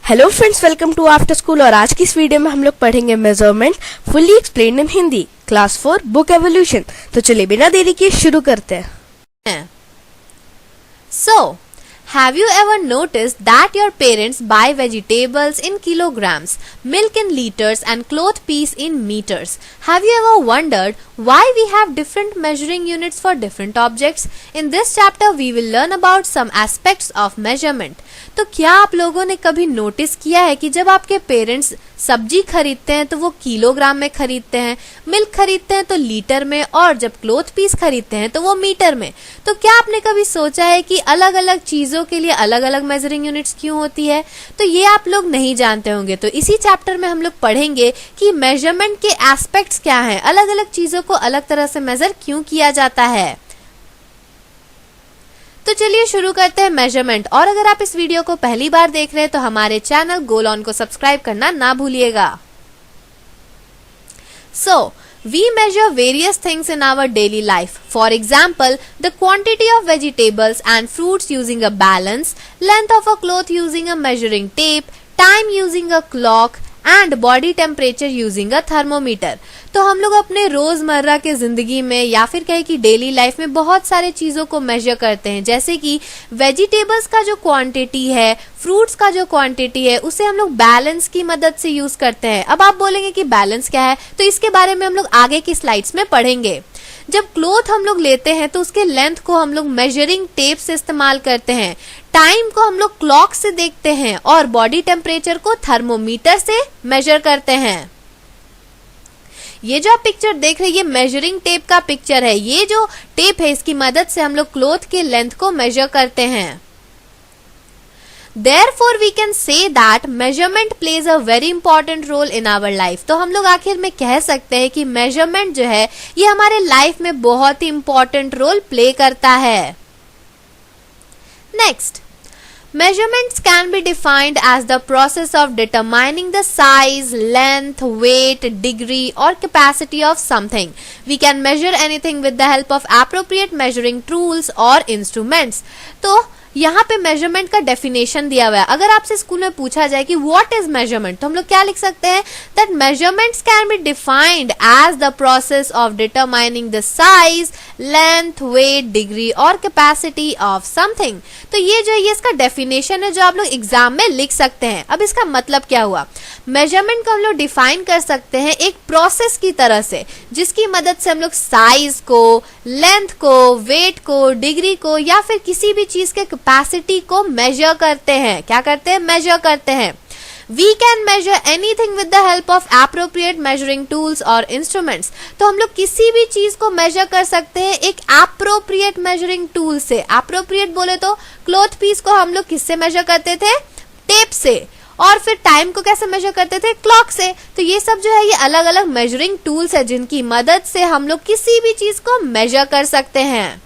Hello friends, welcome to after school. और आज की इस वीडियो में हम लोग पढ़ेंगे measurement fully explained in Hindi, class 4 book evolution. तो चलिए बिना देरी के शुरू करते हैं। So, have you ever noticed that your parents buy vegetables in kilograms, milk in liters and cloth piece in meters? Have you ever wondered why we have different measuring units for different objects? In this chapter we will learn about some aspects of measurement. तो क्या आप लोगों ने कभी notice किया है कि जब आपके पेरेंट्स सब्जी खरीदते हैं तो वो किलोग्राम में खरीदते हैं, मिल्क खरीदते हैं तो लीटर में, और जब क्लोथ पीस खरीदते हैं तो वो मीटर में। तो क्या आपने कभी सोचा है कि अलग अलग चीजों के लिए अलग अलग मेजरिंग यूनिट्स क्यों होती है? तो ये आप लोग नहीं जानते होंगे। तो इसी चैप्टर में हम लोग पढ़ेंगे कि मेजरमेंट के एस्पेक्ट्स क्या हैं, अलग अलग चीजों को अलग तरह से मेजर क्यों किया जाता है। तो चलिए शुरू करते हैं मेजरमेंट। और अगर आप इस वीडियो को पहली बार देख रहे हैं तो हमारे चैनल गोल ऑन को सब्सक्राइब करना ना भूलिएगा। So, we measure various things in our daily life. For example, the quantity of vegetables and fruits using a balance, length of a cloth using a measuring tape, time using a clock, and body temperature using a thermometer. तो हम लोग अपने रोजमर्रा के जिंदगी में या फिर कहे कि डेली लाइफ में बहुत सारे चीजों को मेजर करते हैं, जैसे कि वेजिटेबल्स का जो क्वांटिटी है, फ्रूट्स का जो क्वांटिटी है, उसे हम लोग बैलेंस की मदद से यूज करते हैं। अब आप बोलेंगे कि बैलेंस क्या है, तो इसके बारे में हम लोग आगे की स्लाइड्स में पढ़ेंगे। जब क्लोथ हम लोग लेते हैं तो उसके लेंथ को हम लोग मेजरिंग टेप से इस्तेमाल करते हैं, टाइम को हम लोग क्लॉक से देखते हैं, और बॉडी टेम्परेचर को थर्मोमीटर से मेजर करते हैं। ये जो आप पिक्चर देख रहे हैं ये मेजरिंग टेप का पिक्चर है। ये जो टेप है इसकी मदद से हम लोग क्लोथ के लेंथ को मेजर करते हैं। Therefore, we can say that measurement plays a very important role in our life. तो हम लोग आखिर में कह सकते हैं कि मेजरमेंट जो है ये हमारे लाइफ में बहुत ही इंपॉर्टेंट रोल प्ले करता है। Next, measurements can be defined as the process of determining the size, length, weight, degree or capacity of something. We can measure anything with the help of appropriate measuring tools or instruments. तो यहाँ पे measurement का definition दिया हुआ है। अगर आपसे school में पूछा जाए कि व्हाट इज मेजरमेंट, तो हम लोग क्या लिख सकते हैं? That measurements can be defined as the process of determining the size, length, weight, degree और कैपेसिटी ऑफ समथिंग। तो ये जो है इसका डेफिनेशन है जो आप लोग एग्जाम में लिख सकते हैं। अब इसका मतलब क्या हुआ? मेजरमेंट को हम लोग डिफाइन कर सकते हैं एक प्रोसेस की तरह से, जिसकी मदद से हम लोग साइज को, लेंथ को, वेट को, डिग्री को या फिर किसी भी चीज के कैपेसिटी को मेजर करते हैं। क्या करते हैं? मेजर करते हैं। We can measure anything with the help of appropriate measuring tools or instruments. तो हम लोग किसी भी चीज को मेजर कर सकते हैं एक appropriate measuring tool से। appropriate बोले तो क्लोथ पीस को हम लोग किससे मेजर करते थे? टेप से। और फिर टाइम को कैसे मेजर करते थे? क्लॉक से। तो ये सब जो है ये अलग अलग मेजरिंग टूल्स है जिनकी मदद से हम लोग किसी भी चीज को मेजर कर सकते हैं।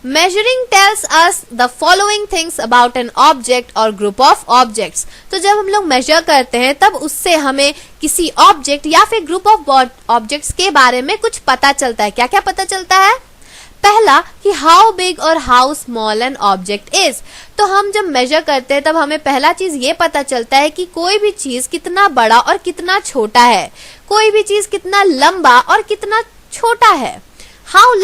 Measuring tells us the following things about an object or group of objects. तो जब हम लोग मेजर करते हैं तब उससे हमें किसी ऑब्जेक्ट या फिर ग्रुप ऑफ ऑब्जेक्ट्स के बारे में कुछ पता चलता है। क्या क्या पता चलता है? पहला कि हाउ बिग और how small an object is. तो हम जब मेजर करते हैं तब हमें पहला चीज ये पता चलता है कि कोई भी चीज कितना बड़ा और कितना छोटा है, कोई भी चीज कितना लंबा और कितना छोटा है। हाउ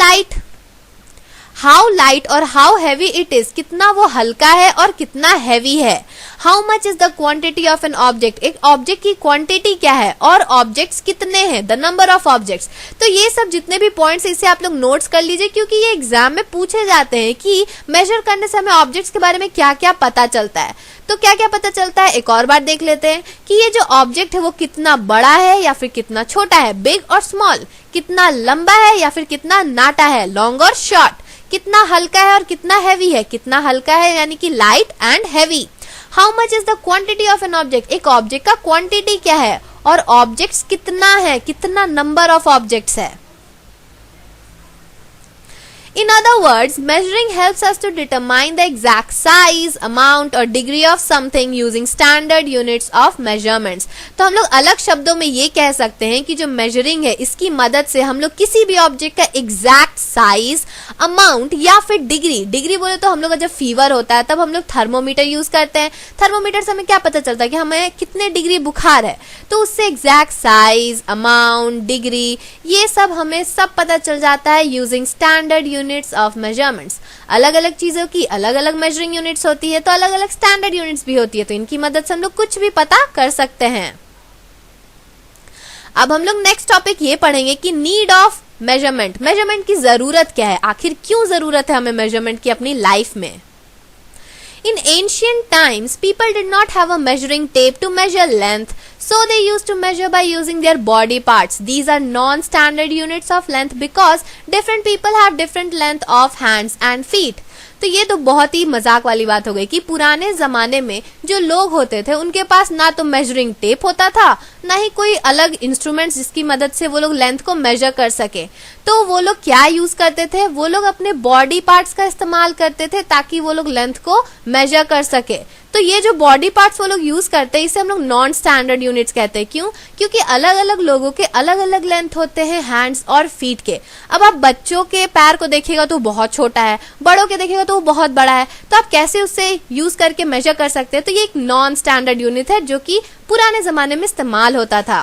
लाइट और हाउ हैवी इट इज, कितना वो हल्का है और कितना हैवी है। How much is the quantity of an object, एक ऑब्जेक्ट की क्वांटिटी क्या है, और ऑब्जेक्ट्स कितने हैं, द नंबर ऑफ ऑब्जेक्ट्स। तो ये सब जितने भी पॉइंट्स इसे आप लोग नोट्स कर लीजिए, क्योंकि ये एग्जाम में पूछे जाते हैं कि मेजर करने से हमें ऑब्जेक्ट्स के बारे में क्या क्या पता चलता है। तो क्या क्या पता चलता है एक और बार देख लेते हैं कि ये जो ऑब्जेक्ट है वो कितना बड़ा है या फिर कितना छोटा है, बिग और स्मॉल, कितना लंबा है या फिर कितना नाटा है, लॉन्ग और शॉर्ट, कितना हल्का है और कितना हैवी है, कितना हल्का है यानी कि light and heavy. How much is the quantity of an object, एक ऑब्जेक्ट का क्वांटिटी क्या है, और ऑब्जेक्ट्स कितना है, कितना नंबर ऑफ ऑब्जेक्ट्स है। In other words, measuring helps us to determine the exact size, amount or degree of something using standard units of measurements. तो हम लोग अलग शब्दों में ये कह सकते हैं कि जो measuring है इसकी मदद से हम लोग किसी भी ऑब्जेक्ट का एग्जैक्ट साइज, अमाउंट या फिर डिग्री बोले तो हम लोग जब फीवर होता है तब हम लोग थर्मोमीटर यूज करते हैं. थर्मोमीटर से हमें क्या पता चलता है कि हमें कितने डिग्री बुखार है, तो उससे एग्जैक्ट साइज, अमाउंट, डिग्री ये सब हमें सब पता चल जाता है using standard units of measurements. अलग अलग चीजों की अलग अलग मेजरिंग यूनिट्स होती है तो अलग अलग स्टैंडर्ड यूनिट्स भी होती है, तो इनकी मदद से हम लोग कुछ भी पता कर सकते हैं. अब हम लोग नेक्स्ट टॉपिक ये पढ़ेंगे कि नीड ऑफ मेजरमेंट की जरूरत क्या है, आखिर क्यों जरूरत है हमें मेजरमेंट की अपनी लाइफ में. In ancient times, people did not have a measuring tape to measure length, so they used to measure by using their body parts. These are non-standard units of length because different people have different length of hands and feet. तो ये तो बहुत ही मजाक वाली बात हो गई कि पुराने जमाने में जो लोग होते थे उनके पास ना तो मेजरिंग टेप होता था, ना ही कोई अलग इंस्ट्रूमेंट्स जिसकी मदद से वो लोग लेंथ को मेजर कर सके. तो वो लोग क्या यूज करते थे, वो लोग अपने बॉडी पार्ट्स का इस्तेमाल करते थे ताकि वो लोग लेंथ को मेजर कर सके. तो ये जो बॉडी पार्ट्स वो लोग यूज करते हैं इसे हम लोग नॉन स्टैंडर्ड यूनिट्स कहते हैं. क्यों? क्योंकि अलग अलग लोगों के अलग अलग लेंथ होते हैं हैंड्स और फीट के. अब आप बच्चों के पैर को देखिएगा तो बहुत छोटा है, बड़ों के देखिएगा तो वो बहुत बड़ा है, तो आप कैसे उससे यूज करके मेजर कर सकते हैं. तो ये एक नॉन स्टैंडर्ड यूनिट है जो कि पुराने जमाने में इस्तेमाल होता था.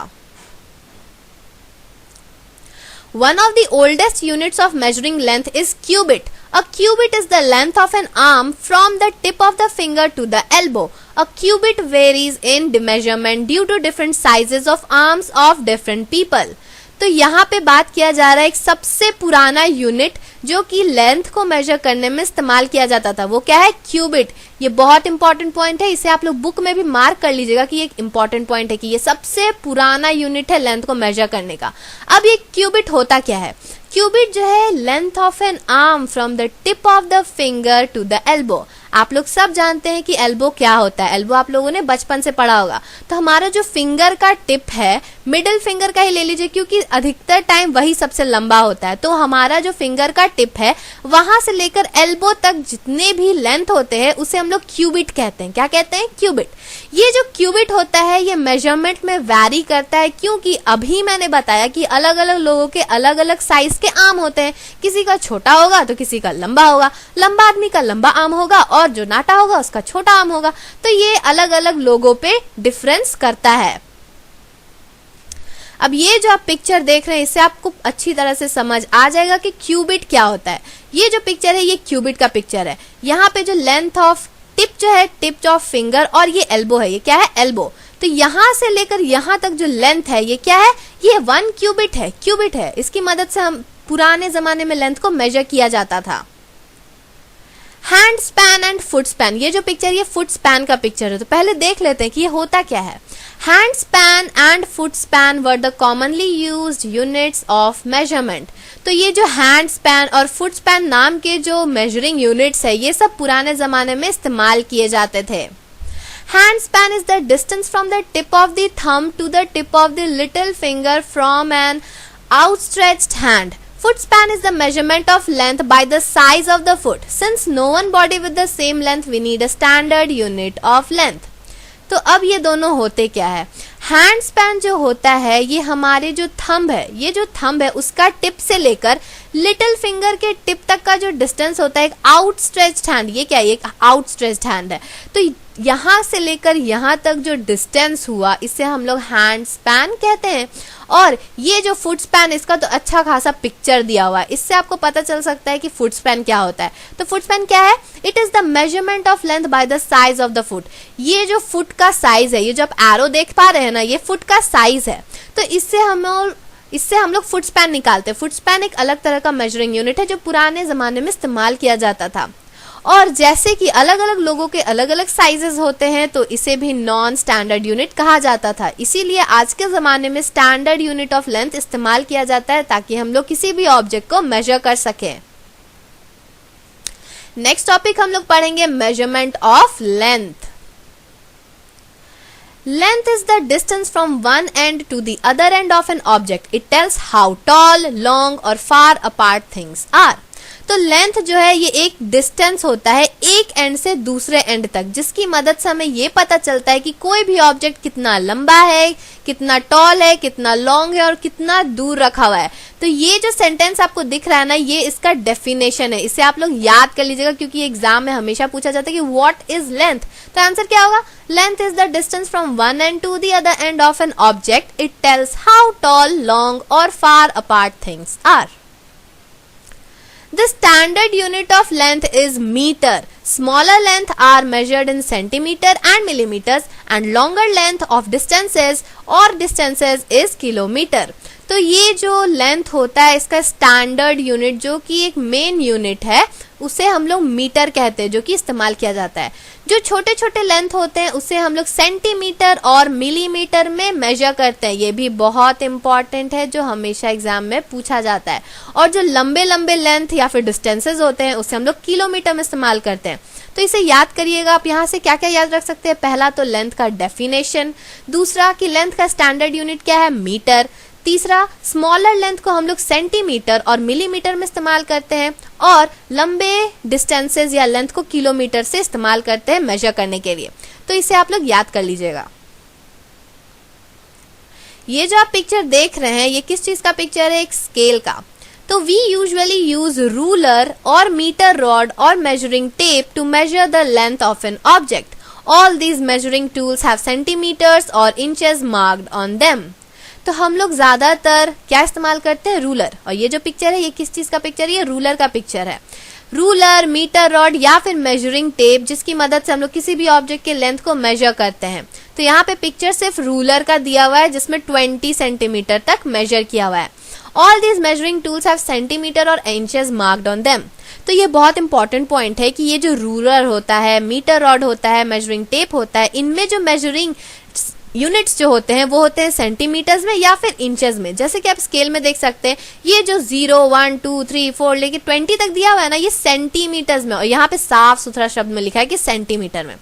One of the oldest units of measuring length is cubit. A cubit is the length of an arm from the tip of the finger to the elbow. A cubit varies in measurement due to different sizes of arms of different people. तो यहाँ पे बात किया जा रहा है एक सबसे पुराना यूनिट जो कि लेंथ को मेजर करने में इस्तेमाल किया जाता था. वो क्या है? क्यूबिट. ये बहुत इंपॉर्टेंट पॉइंट है, इसे आप लोग बुक में भी मार्क कर लीजिएगा कि ये एक इंपॉर्टेंट पॉइंट है कि ये सबसे पुराना यूनिट है लेंथ को मेजर करने का. अब ये क्यूबिट होता क्या है? क्यूबिट जो है length of an arm from the tip of the finger to the elbow. आप लोग सब जानते हैं कि एल्बो क्या होता है. एल्बो आप लोगों ने बचपन से पढ़ा होगा. तो हमारा जो फिंगर का टिप है, मिडिल फिंगर का ही ले लीजिए क्योंकि अधिकतर टाइम वही सबसे लंबा होता है. तो हमारा जो फिंगर का टिप है वहां से लेकर एल्बो तक जितने भी लेंथ होते हैं उसे हम लोग क्यूबिट कहते हैं. क्या कहते हैं? क्यूबिट. ये जो क्यूबिट होता है ये मेजरमेंट में वैरी करता है क्योंकि अभी मैंने बताया कि अलग अलग लोगों के अलग अलग साइज के आर्म होते हैं. किसी का छोटा होगा तो किसी का लंबा होगा. लंबा आदमी का लंबा आर्म होगा और जो नाटा होगा उसका छोटा आर्म होगा. तो ये अलग अलग लोगों पे डिफरेंस करता है. अब ये जो आप पिक्चर देख रहे हैं इससे आपको अच्छी तरह से समझ आ जाएगा कि क्यूबिट क्या होता है. ये जो पिक्चर है ये क्यूबिट का पिक्चर है. यहाँ पे जो लेंथ ऑफ टिप जो है, टिप ऑफ फिंगर, और ये एल्बो है. ये क्या है? एल्बो. तो यहाँ से लेकर यहाँ तक जो लेंथ है ये क्या है? ये 1 क्यूबिट है. क्यूबिट है, इसकी मदद से हम पुराने जमाने में लेंथ को मेजर किया जाता था. Hand span and foot span. ये जो पिक्चर ये फुट स्पैन का पिक्चर है. तो पहले देख लेते हैं कि ये होता क्या है. Hand span and foot span were the commonly used units of measurement. तो ये जो हैंड स्पैन और फुट स्पैन नाम के जो मेजरिंग यूनिट्स है ये सब पुराने जमाने में इस्तेमाल किए जाते थे. Hand span is the distance from the tip of the thumb to the tip of the little finger from an outstretched hand. Foot span is the measurement of length by the size of the foot. Since no one body with the same length, we need a standard unit of length. तो अब ये दोनों होते क्या है? Hand span जो होता है ये हमारे जो थंब है, ये जो थंब है उसका टिप से लेकर लिटिल फिंगर के टिप तक का जो डिस्टेंस होता है एक आउटस्ट्रेच्ड हैंड. ये क्या है? एक आउटस्ट्रेच्ड हैंड है. तो यहाँ से लेकर यहाँ तक जो डिस्टेंस हुआ इसे हम लोग हैंड स्पैन कहते हैं. और ये जो फुट स्पैन इसका तो अच्छा खासा पिक्चर दिया हुआ है, इससे आपको पता चल सकता है कि फुट स्पैन क्या होता है. तो फुट स्पैन क्या है? It is the measurement of length by the size of the foot. ये जो फुट का साइज है, ये जो आप एरो देख पा रहे हैं ना, ये फुट का साइज है. तो इससे हम लोग फुट स्पैन निकालते हैं. फुट स्पैन एक अलग तरह का मेजरिंग यूनिट है जो पुराने जमाने में इस्तेमाल किया जाता था. और जैसे कि अलग अलग लोगों के अलग अलग साइजेस होते हैं तो इसे भी नॉन स्टैंडर्ड यूनिट कहा जाता था. इसीलिए आज के जमाने में स्टैंडर्ड यूनिट ऑफ लेंथ इस्तेमाल किया जाता है ताकि हम लोग किसी भी ऑब्जेक्ट को मेजर कर सकें. नेक्स्ट टॉपिक हम लोग पढ़ेंगे measurement of length. Length is the distance from one end to the other end of an object. It tells how tall, long or far apart things are. तो length जो है ये एक डिस्टेंस होता है एक एंड से दूसरे एंड तक, जिसकी मदद से हमें ये पता चलता है कि कोई भी ऑब्जेक्ट कितना लंबा है, कितना टॉल है, कितना लॉन्ग है और कितना दूर रखा हुआ है। तो ये जो सेंटेंस आपको दिख रहा है ना, ये इसका डेफिनेशन है। इसे आप लोग याद कर लीजिएगा क्योंकि एग्जाम में हमेशा पूछा जाता है कि व्हाट इज लेंथ। तो आंसर क्या होगा? Length is the distance from one end to the other end of an object. It tells how tall, long और far apart things are. The standard unit of length is meter. Smaller length are measured in centimeter and millimeters, and longer length of distances is kilometer. तो ये जो length होता है इसका standard unit जो कि एक मेन यूनिट है उसे हम लोग मीटर कहते हैं, जो कि इस्तेमाल किया जाता है। जो छोटे छोटे लेंथ होते हैं उसे हम लोग सेंटीमीटर और मिलीमीटर में मेजर करते हैं। ये भी बहुत इंपॉर्टेंट है जो हमेशा एग्जाम में पूछा जाता है। और जो लंबे लंबे लेंथ या फिर डिस्टेंसेस होते हैं उसे हम लोग किलोमीटर में इस्तेमाल करते हैं। तो इसे याद करिएगा आप। यहाँ से क्या क्या याद रख सकते हैं? पहला तो लेंथ का डेफिनेशन, दूसरा कि लेंथ का स्टैंडर्ड यूनिट क्या है? मीटर, तीसरा स्मॉलर लेंथ को हम लोग सेंटीमीटर और मिलीमीटर में इस्तेमाल करते हैं, और लंबे डिस्टेंसेस या लेंथ को किलोमीटर से इस्तेमाल करते हैं मेजर करने के लिए। तो इसे आप लोग याद कर लीजिएगा। ये जो आप पिक्चर देख रहे हैं ये किस चीज का पिक्चर है? एक स्केल का। तो वी यूजुअली यूज रूलर और मीटर रॉड और measuring tape to measure the length of an object. All these measuring tools have centimetres और इंचेस मार्क्ड ऑन देम। तो हम लोग ज्यादातर क्या इस्तेमाल करते हैं? रूलर। और ये जो पिक्चर है ये किस चीज का पिक्चर है? ये रूलर का पिक्चर है। रूलर, मीटर रॉड या फिर मेजरिंग टेप, जिसकी मदद से हम लोग किसी भी ऑब्जेक्ट के लेंथ को मेजर करते हैं। तो यहाँ पे पिक्चर सिर्फ रूलर का दिया हुआ है जिसमें 20 सेंटीमीटर तक मेजर किया हुआ है। All these measuring tools have centimetre और इंचेस मार्क्ड ऑन देम। तो ये बहुत इंपॉर्टेंट पॉइंट है कि ये जो रूलर होता है, मीटर रॉड होता है, मेजरिंग टेप होता है, इनमें जो मेजरिंग यूनिट्स जो होते हैं वो होते हैं सेंटीमीटर्स में या फिर इंचेस में। जैसे कि आप स्केल में देख सकते हैं ये जो 0, 1, 2, 3, 4 लेके 20 तक दिया हुआ है ना, ये सेंटीमीटर्स में, और यहाँ पे साफ सुथरा शब्द में लिखा है कि सेंटीमीटर में।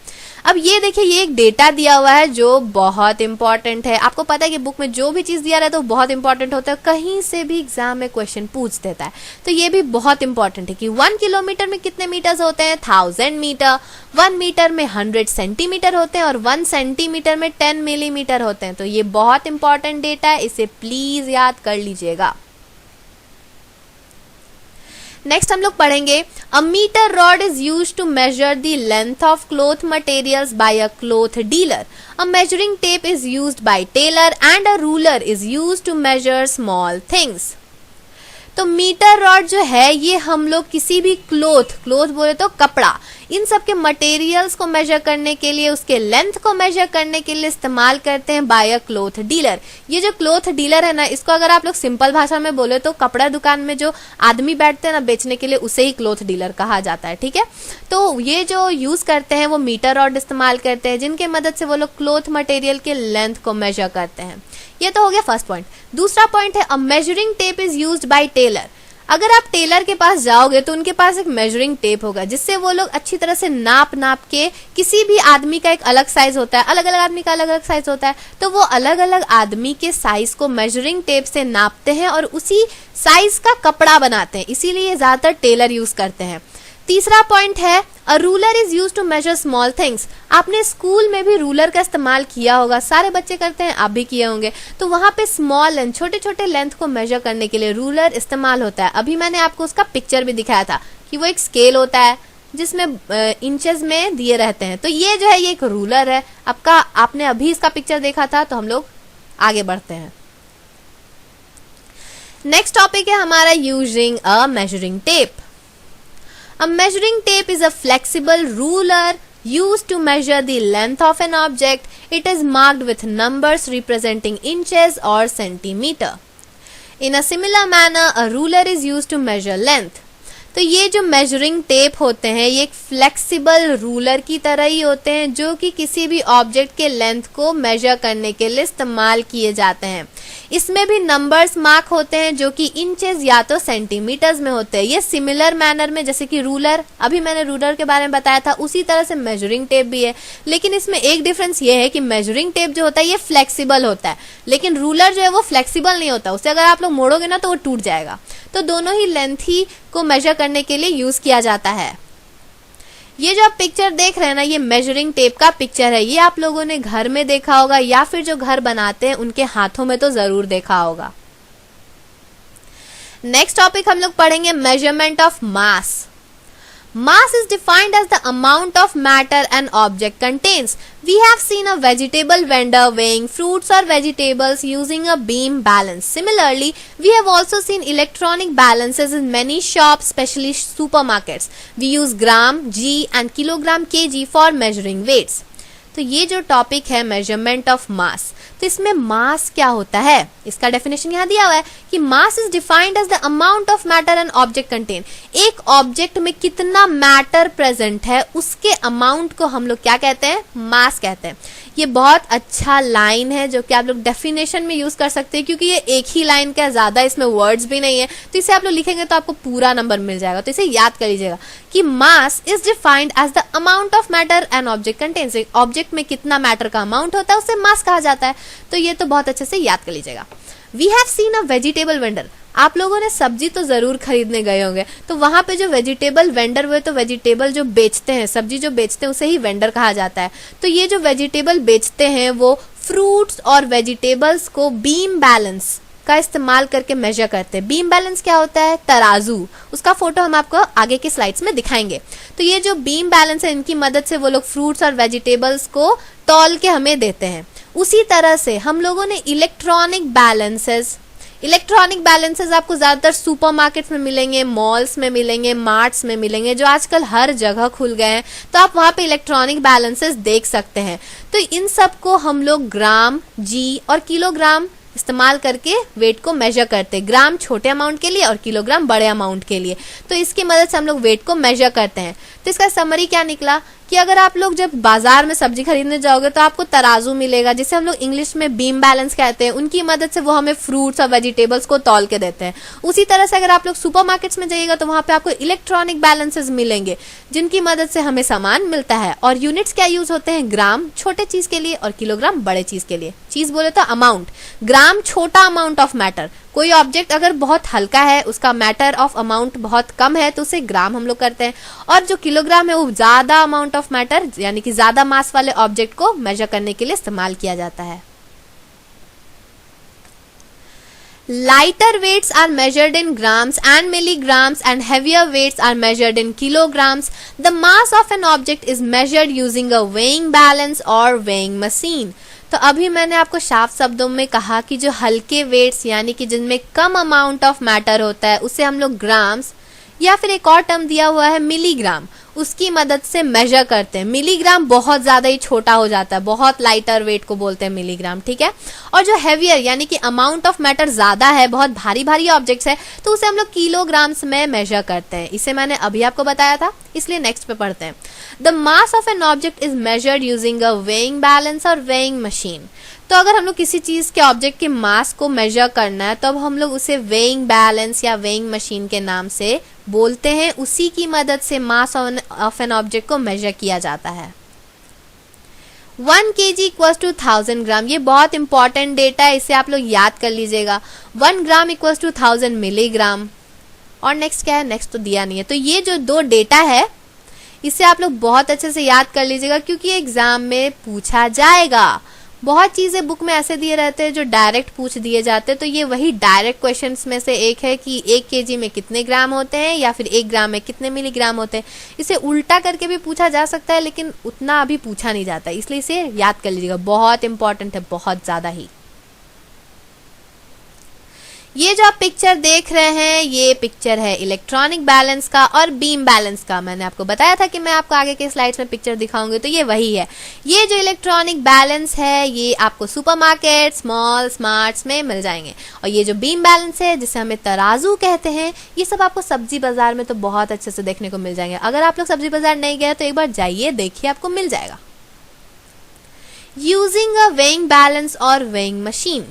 अब ये देखिए ये एक डेटा दिया हुआ है जो बहुत इंपॉर्टेंट है। आपको पता है कि बुक में जो भी चीज दिया रहता है वो बहुत इंपॉर्टेंट होता है, कहीं से भी एग्जाम में क्वेश्चन पूछ देता है। तो ये भी बहुत इंपॉर्टेंट है कि 1 किलोमीटर में कितने मीटर्स होते हैं? 1000 मीटर। 1 मीटर में 100 सेंटीमीटर होते हैं और 1 सेंटीमीटर में 10 मिलीमीटर होते हैं। तो ये बहुत इंपॉर्टेंट डेटा है, इसे प्लीज याद कर लीजिएगा। नेक्स्ट हम लोग पढ़ेंगे a metre rod is use to measure the length of cloth materials by a cloth dealer. A measuring tape is used by tailor and a ruler is used to measure small things. तो metre rod जो है ये हम लोग किसी भी cloth बोले तो कपड़ा, इन सब के मटेरियल्स को मेजर करने के लिए, उसके लेंथ को मेजर करने के लिए इस्तेमाल करते हैं बाय अ क्लोथ डीलर। ये जो क्लोथ डीलर है ना, इसको अगर आप लोग सिंपल भाषा में बोले तो कपड़ा दुकान में जो आदमी बैठते हैं ना बेचने के लिए, उसे ही क्लोथ डीलर कहा जाता है। ठीक है, तो ये जो यूज करते हैं वो मीटर रॉड इस्तेमाल करते हैं जिनके मदद से वो लोग क्लोथ मटेरियल के लेंथ को मेजर करते हैं। ये तो हो गया फर्स्ट पॉइंट। दूसरा पॉइंट है a measuring tape is used by tailor. अगर आप टेलर के पास जाओगे तो उनके पास एक मेजरिंग टेप होगा जिससे वो लोग अच्छी तरह से नाप के, किसी भी आदमी का एक अलग साइज होता है, अलग अलग आदमी का अलग अलग साइज होता है, तो वो अलग अलग आदमी के साइज को मेजरिंग टेप से नापते हैं और उसी साइज का कपड़ा बनाते हैं। इसीलिए ज्यादातर टेलर यूज करते हैं। तीसरा पॉइंट है a ruler is use to measure small things. आपने स्कूल में भी रूलर का इस्तेमाल किया होगा, सारे बच्चे करते हैं, आप भी किए होंगे। तो वहां पे स्मॉल लेंथ, छोटे छोटे लेंथ को मेजर करने के लिए रूलर इस्तेमाल होता है। अभी मैंने आपको उसका पिक्चर भी दिखाया था कि वो एक स्केल होता है जिसमें इंचेस में दिए रहते हैं। तो ये जो है ये एक रूलर है आपका। आपने अभी इसका पिक्चर देखा था। तो हम लोग आगे बढ़ते हैं। नेक्स्ट टॉपिक है हमारा using a measuring tape. A measuring tape is a flexible ruler used to measure the length of an object. It is marked with numbers representing inches or centimeter. In a similar manner, a ruler is used to measure length. तो ये जो measuring tape होते हैं ये एक flexible ruler की तरह ही होते हैं जो कि किसी भी ऑब्जेक्ट के लेंथ को मेजर करने के लिए इस्तेमाल किए जाते हैं। इसमें भी नंबर्स मार्क होते हैं जो कि इंचेस या तो सेंटीमीटर्स में होते हैं। ये सिमिलर मैनर में, जैसे कि रूलर, अभी मैंने रूलर के बारे में बताया था, उसी तरह से मेजरिंग टेप भी है। लेकिन इसमें एक डिफरेंस ये है कि मेजरिंग टेप जो होता है ये फ्लेक्सिबल होता है, लेकिन रूलर जो है वो फ्लेक्सिबल नहीं होता। उसे अगर आप लोग मोड़ोगे ना तो वो टूट जाएगा। तो दोनों ही लेंथ ही को मेजर करने के लिए यूज किया जाता है। ये जो आप पिक्चर देख रहे हैं ना, ये मेजरिंग टेप का पिक्चर है। ये आप लोगों ने घर में देखा होगा या फिर जो घर बनाते हैं उनके हाथों में तो जरूर देखा होगा। नेक्स्ट टॉपिक हम लोग पढ़ेंगे measurement of mass. Mass is defined as the amount of matter an object contains. We have seen a vegetable vendor weighing fruits or vegetables using a beam balance. Similarly, we have also seen electronic balances in many shops, especially supermarkets. We use gram, g and kilogram, kg for measuring weights. तो ये जो topic है measurement of mass, तो इसमें मास क्या होता है, इसका डेफिनेशन यहाँ दिया हुआ है कि mass is defined as the amount of matter an object contain. एक ऑब्जेक्ट में कितना मैटर प्रेजेंट है उसके अमाउंट को हम लोग क्या कहते हैं, मास कहते हैं। ये बहुत अच्छा लाइन है जो कि आप लोग डेफिनेशन में यूज कर सकते हैं, क्योंकि ये एक ही लाइन का, ज्यादा इसमें वर्ड्स भी नहीं है, तो इसे आप लोग लिखेंगे तो आपको पूरा नंबर मिल जाएगा। तो इसे याद कर लीजिएगा कि mass is defined as the amount of matter an object contains. Object में कितना मैटर का अमाउंट होता है उसे मास कहा जाता है। तो ये तो बहुत अच्छे से याद कर लीजिएगा। We have seen a vegetable vendor. आप लोगों ने सब्जी तो जरूर खरीदने गए होंगे, तो वहां पे जो वेजिटेबल वेंडर हुए, तो वेजिटेबल जो बेचते हैं, सब्जी जो बेचते हैं उसे ही वेंडर कहा जाता है। तो ये जो वेजिटेबल बेचते हैं वो फ्रूट्स और वेजिटेबल्स को बीम बैलेंस का इस्तेमाल करके मेजर करते हैं। बीम बैलेंस क्या होता है, तराजू। उसका फोटो हम आपको आगे की स्लाइड्स में दिखाएंगे। तो ये जो बीम बैलेंस है, इनकी मदद से वो लोग फ्रूट्स और वेजिटेबल्स को तौल के हमें देते हैं। उसी तरह से हम लोगों ने इलेक्ट्रॉनिक बैलेंसेस आपको ज्यादातर सुपरमार्केट्स में मिलेंगे, मॉल्स में मिलेंगे, मार्ट्स में मिलेंगे, जो आजकल हर जगह खुल गए हैं। तो आप वहां पे इलेक्ट्रॉनिक बैलेंसेस देख सकते हैं। तो इन सब को हम लोग ग्राम, जी और किलोग्राम इस्तेमाल करके वेट को मेजर करते हैं। ग्राम छोटे अमाउंट के लिए और किलोग्राम बड़े अमाउंट के लिए। तो इसकी मदद से हम लोग वेट को मेजर करते हैं। तो इसका समरी क्या निकला कि अगर आप लोग जब बाजार में सब्जी खरीदने जाओगे तो आपको तराजू मिलेगा, जिसे हम लोग इंग्लिश में बीम बैलेंस कहते हैं। उनकी मदद से वो हमें फ्रूट्स और वेजिटेबल्स को तौल के देते हैं। उसी तरह से अगर आप लोग सुपरमार्केट्स में जाइएगा तो वहां पे आपको इलेक्ट्रॉनिक बैलेंसेस मिलेंगे, जिनकी मदद से हमें सामान मिलता है। और यूनिट्स क्या यूज होते हैं, ग्राम छोटे चीज के लिए और किलोग्राम बड़े चीज के लिए। चीज बोले तो अमाउंट, ग्राम छोटा अमाउंट ऑफ मैटर। कोई ऑब्जेक्ट अगर बहुत हल्का है, उसका मैटर ऑफ अमाउंट बहुत कम है, तो उसे ग्राम हम लोग करते हैं। और जो किलोग्राम है वो ज्यादा अमाउंट ऑफ मैटर यानी कि ज्यादा मास वाले ऑब्जेक्ट को मेजर करने के लिए इस्तेमाल किया जाता है। Lighter weights are measured in grams and milligrams and heavier weights are measured in kilograms. The mass of an object is measured using a weighing balance or weighing machine. तो अभी मैंने आपको साफ शब्दों में कहा कि जो हल्के वेट्स यानी कि जिनमें कम अमाउंट ऑफ मैटर होता है उसे हम लोग ग्राम्स या फिर एक और टर्म दिया हुआ है मिलीग्राम, उसकी मदद से मेजर करते हैं। मिलीग्राम बहुत ज्यादा ही छोटा हो जाता है, बहुत लाइटर वेट को बोलते हैं मिलीग्राम, ठीक है। और जो हैवियर यानी कि अमाउंट ऑफ मैटर ज्यादा है, बहुत भारी भारी ऑब्जेक्ट्स है, तो उसे हम लोग किलोग्राम्स में मेजर करते हैं। इसे मैंने अभी आपको बताया था, इसलिए नेक्स्ट पे पढ़ते हैं। The mass of an object is measured using a weighing balance और वेइंग मशीन। तो अगर हम लोग किसी चीज के ऑब्जेक्ट के मास को मेजर करना है तो अब हम लोग उसे वेइंग बैलेंस या वेइंग मशीन के नाम से बोलते हैं। उसी की मदद से मास ऑफ एन ऑब्जेक्ट को मेजर किया जाता है। 1 kg इक्वल्स टू 1000 ग्राम। ये बहुत इंपॉर्टेंट डेटा है, इसे आप लोग याद कर लीजिएगा। 1 ग्राम इक्वल्स टू 1000 मिलीग्राम। और नेक्स्ट क्या है, नेक्स्ट तो दिया नहीं है। तो ये जो दो डेटा है इसे आप लोग बहुत अच्छे से याद कर लीजिएगा, क्योंकि एग्जाम में पूछा जाएगा। बहुत चीजें बुक में ऐसे दिए रहते हैं जो डायरेक्ट पूछ दिए जाते हैं। तो ये वही डायरेक्ट क्वेश्चंस में से एक है कि 1 kg में कितने ग्राम होते हैं या फिर 1 ग्राम में कितने मिलीग्राम होते हैं। इसे उल्टा करके भी पूछा जा सकता है, लेकिन उतना अभी पूछा नहीं जाता, इसलिए इसे याद कर लीजिएगा, बहुत इंपॉर्टेंट है, बहुत ज्यादा ही। ये जो आप पिक्चर देख रहे हैं ये पिक्चर है इलेक्ट्रॉनिक बैलेंस का और बीम बैलेंस का। मैंने आपको बताया था कि मैं आपको आगे के स्लाइड्स में पिक्चर दिखाऊंगी, तो ये वही है। ये जो इलेक्ट्रॉनिक बैलेंस है ये आपको सुपरमार्केट्स, मॉल्स, मार्ट्स में मिल जाएंगे। और ये जो बीम बैलेंस है जिसे हमें तराजू कहते हैं, ये सब आपको सब्जी बाजार में तो बहुत अच्छे से देखने को मिल जाएंगे। अगर आप लोग सब्जी बाजार नहीं गए तो एक बार जाइए, देखिए, आपको मिल जाएगा। यूजिंग अ वेइंग बैलेंस और weighing machine.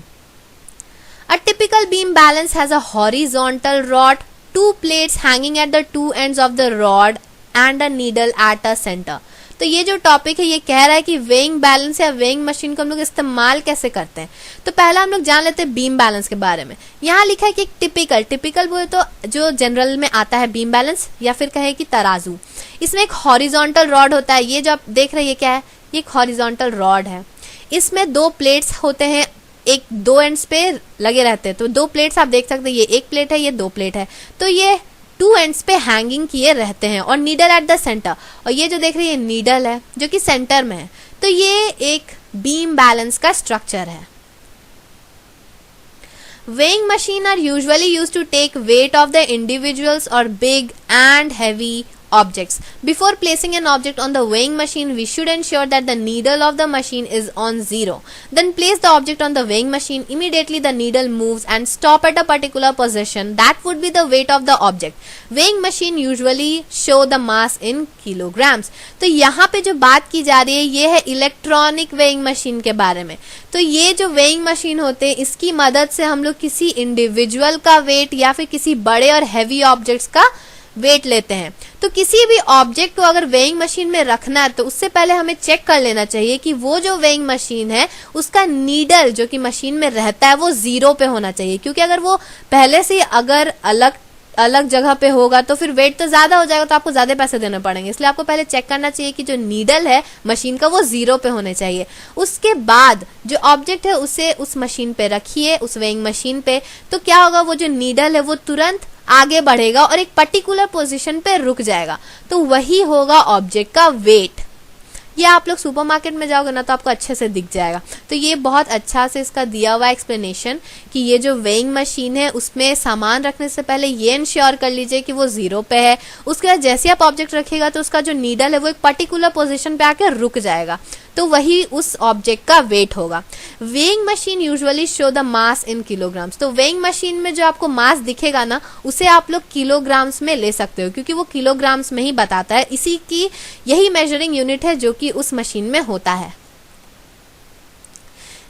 A typical beam balance has a horizontal rod, 2 plates hanging at the two ends of the rod and a needle at a center. तो ये जो टॉपिक है ये कह रहा है कि वेइंग बैलेंस या वेइंग मशीन को हम लोग इस्तेमाल कैसे करते हैं। तो पहला हम लोग जान लेते हैं बीम बैलेंस के बारे में। यहाँ लिखा है कि एक टिपिकल बोले तो जो जनरल में आता है बीम बैलेंस या फिर कहे कि तराजू। इसमें एक हॉरिजॉन्टल रॉड होता है, ये जो आप देख रहे हैं ये क्या है, ये एक हॉरिजॉन्टल रॉड है। इसमें 2 प्लेट्स होते हैं, एक 2 एंड्स पे लगे रहते हैं। तो 2 प्लेट्स आप देख सकते हैं, ये 1 प्लेट है, ये 2 प्लेट है। तो ये 2 एंड्स पे हैंगिंग किए रहते हैं और नीडल एट द सेंटर। और ये जो देख रहे हैं ये नीडल है जो कि सेंटर में है। तो ये एक बीम बैलेंस का स्ट्रक्चर है। Weighing machine are usually used to take weight of the individuals or big and heavy objects. Before placing an object on the weighing machine, we should ensure that the needle of the machine is on 0. Then place the object on the weighing machine. Immediately the needle moves and stop at a particular position. That would be the weight of the object. Weighing machine usually show the mass in kilograms. तो यहाँ पे जो बात की जा रही है ये है इलेक्ट्रॉनिक वेइंग मशीन के बारे में। तो ये जो वेइंग मशीन होते हैं इसकी मदद से हम लोग किसी इंडिविजुअल का वेट या फिर किसी बड़े और हैवी ऑब्जेक्ट्स का वेट लेते हैं। तो किसी भी ऑब्जेक्ट को अगर वेइंग मशीन में रखना है तो उससे पहले हमें चेक कर लेना चाहिए कि वो जो वेइंग मशीन है उसका नीडल जो कि मशीन में रहता है वो 0 पे होना चाहिए। क्योंकि अगर वो पहले से अगर अलग जगह पे होगा तो फिर वेट तो ज्यादा हो जाएगा, तो आपको ज्यादा पैसे देने पड़ेंगे। इसलिए आपको पहले चेक करना चाहिए कि जो नीडल है मशीन का वो 0 पे होने चाहिए। उसके बाद जो ऑब्जेक्ट है उसे उस मशीन पे रखिए, उस वेइंग मशीन पे। तो क्या होगा, वो जो नीडल है वो तुरंत आगे बढ़ेगा और एक पर्टिकुलर पोजीशन पे रुक जाएगा। तो वही होगा ऑब्जेक्ट का वेट। ये आप लोग सुपरमार्केट में जाओगे ना तो आपको अच्छे से दिख जाएगा। तो ये बहुत अच्छा से इसका दिया हुआ एक्सप्लेनेशन कि ये जो वेइंग मशीन है उसमें सामान रखने से पहले ये इंश्योर कर लीजिए कि वो 0 पे है। उसके बाद जैसे आप ऑब्जेक्ट रखिएगा तो उसका जो नीडल है वो एक पर्टिकुलर पोजीशन पे आकर रुक जाएगा। तो वही उस ऑब्जेक्ट का वेट होगा। Weighing machine usually show the mass in kilograms. तो वेइंग मशीन में जो आपको मास दिखेगा ना उसे आप लोग किलोग्राम्स में ले सकते हो क्योंकि वो किलोग्राम्स में ही बताता है। इसी की यही मेजरिंग यूनिट है जो कि उस मशीन में होता है।